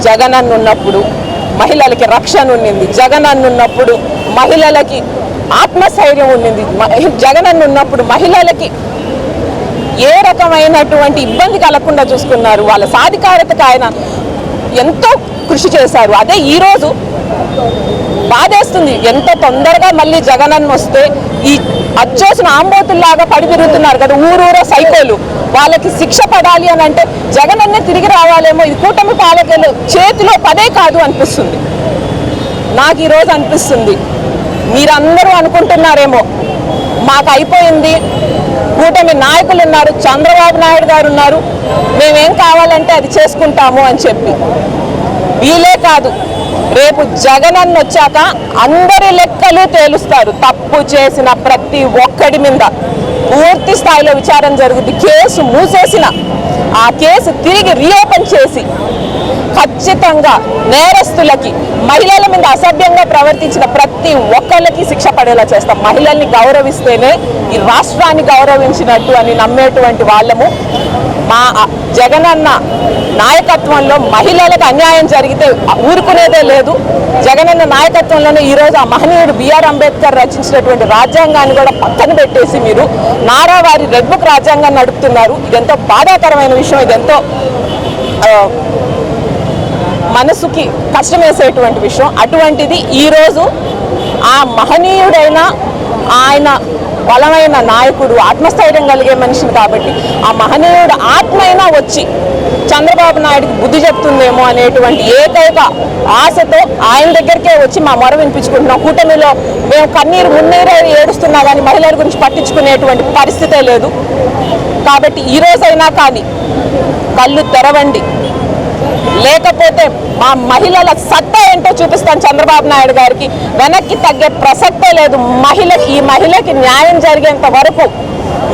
జగనన్న ఉన్నప్పుడు మహిళలకి రక్షణ ఉండింది, జగనన్న ఉన్నప్పుడు మహిళలకి ఆత్మస్థైర్యం ఉండింది, జగనన్న ఉన్నప్పుడు మహిళలకి ఏ రకమైనటువంటి ఇబ్బంది కలగకుండా చూసుకున్నారు. వాళ్ళ సాధికారతకు ఆయన ఎంతో కృషి చేశారు. అదే ఈరోజు బాధేస్తుంది. ఎంత తొందరగా మళ్ళీ జగనన్న వస్తే ఈ అచ్చోసిన ఆంబోతుల్లాగా పడి తిరుగుతున్నారు కదా ఊరూరో సైకోలు, వాళ్ళకి శిక్ష పడాలి అని అంటే జగనన్నే తిరిగి రావాలేమో, ఇది కూటమి పాలకులు చేతిలో పదే కాదు అనిపిస్తుంది. నాకు ఈరోజు అనిపిస్తుంది, మీరందరూ అనుకుంటున్నారేమో మాకు అయిపోయింది, కూటమి నాయకులు ఉన్నారు, చంద్రబాబు నాయుడు గారు ఉన్నారు, మేమేం కావాలంటే అది చేసుకుంటాము అని చెప్పి. వీలే కాదు, రేపు జగనన్న వచ్చాక అందరి లెక్కలు తేలుస్తారు. తప్పు చేసిన ప్రతి ఒక్కడి మీద పూర్తి స్థాయిలో విచారణ జరుగుతుంది. కేసు మూసేసిన ఆ కేసు తిరిగి రీఓపెన్ చేసి ఖచ్చితంగా నేరస్తులకి, మహిళల మీద అసభ్యంగా ప్రవర్తించిన ప్రతి ఒక్కళ్ళకి శిక్ష పడేలా చేస్తాం. మహిళల్ని గౌరవిస్తేనే ఈ రాష్ట్రాన్ని గౌరవించినట్టు అని నమ్మేటువంటి వాళ్ళము. మా జగనన్న నాయకత్వంలో మహిళలకు అన్యాయం జరిగితే ఊరుకునేదే లేదు. జగనన్న నాయకత్వంలోనే ఈరోజు ఆ మహనీయుడు బిఆర్ అంబేద్కర్ రచించినటువంటి రాజ్యాంగాన్ని కూడా పక్కన పెట్టేసి మీరు నారా వారి రెడ్ బుక్ రాజ్యాంగాన్ని నడుపుతున్నారు. ఇదెంతో బాధాకరమైన విషయం, ఇదెంతో మనసుకి కష్టమేసేటువంటి విషయం. అటువంటిది ఈరోజు ఆ మహనీయుడైన ఆయన బలమైన నాయకుడు, ఆత్మస్థైర్యం కలిగే మనిషిని కాబట్టి ఆ మహనీయుడు ఆత్మైనా వచ్చి చంద్రబాబు నాయుడికి బుద్ధి చెప్తుందేమో అనేటువంటి ఏకైక ఆశతో ఆయన దగ్గరికే వచ్చి మా మొర వినిపించుకుంటున్నాం. కూటమిలో మేము కన్నీరు మున్నీరు ఏడుస్తున్నా కానీ మహిళల గురించి పట్టించుకునేటువంటి పరిస్థితే లేదు. కాబట్టి ఈరోజైనా కానీ కళ్ళు తెరవండి, లేకపోతే మా మహిళల సత్తా ఏంటో చూపిస్తాను చంద్రబాబు నాయుడు గారికి. వెనక్కి తగ్గే ప్రసక్తే లేదు. ఈ మహిళకి న్యాయం జరిగేంత వరకు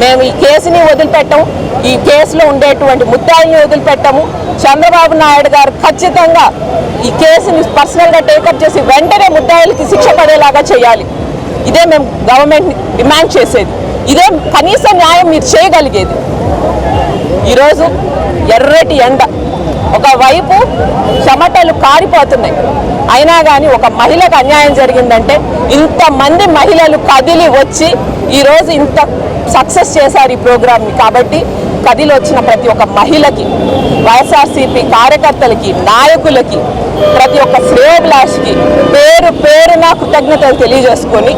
మేము ఈ కేసుని వదిలిపెట్టము, ఈ కేసులో ఉండేటువంటి ముద్దాయిల్ని వదిలిపెట్టము. చంద్రబాబు నాయుడు గారు ఖచ్చితంగా ఈ కేసుని పర్సనల్గా టేకప్ చేసి వెంటనే ముద్దాయిలకి శిక్ష పడేలాగా చేయాలి. ఇదే మేము గవర్నమెంట్ని డిమాండ్ చేసేది, ఇదే కనీస న్యాయం మీరు చేయగలిగేది. ఈరోజు ఎర్రటి ఎండ, ఒకవైపు చెమటలు కారిపోతున్నాయి, అయినా కానీ ఒక మహిళకు అన్యాయం జరిగిందంటే ఇంతమంది మహిళలు కదిలి వచ్చి ఈరోజు ఇంత సక్సెస్ చేశారు ఈ ప్రోగ్రామ్ని. కాబట్టి కదిలి వచ్చిన ప్రతి ఒక్క మహిళకి, వైఎస్ఆర్సీపీ కార్యకర్తలకి, నాయకులకి, ప్రతి ఒక్క శ్రేయోభిలాషికి పేరు పేరున కృతజ్ఞతలు తెలియజేసుకొని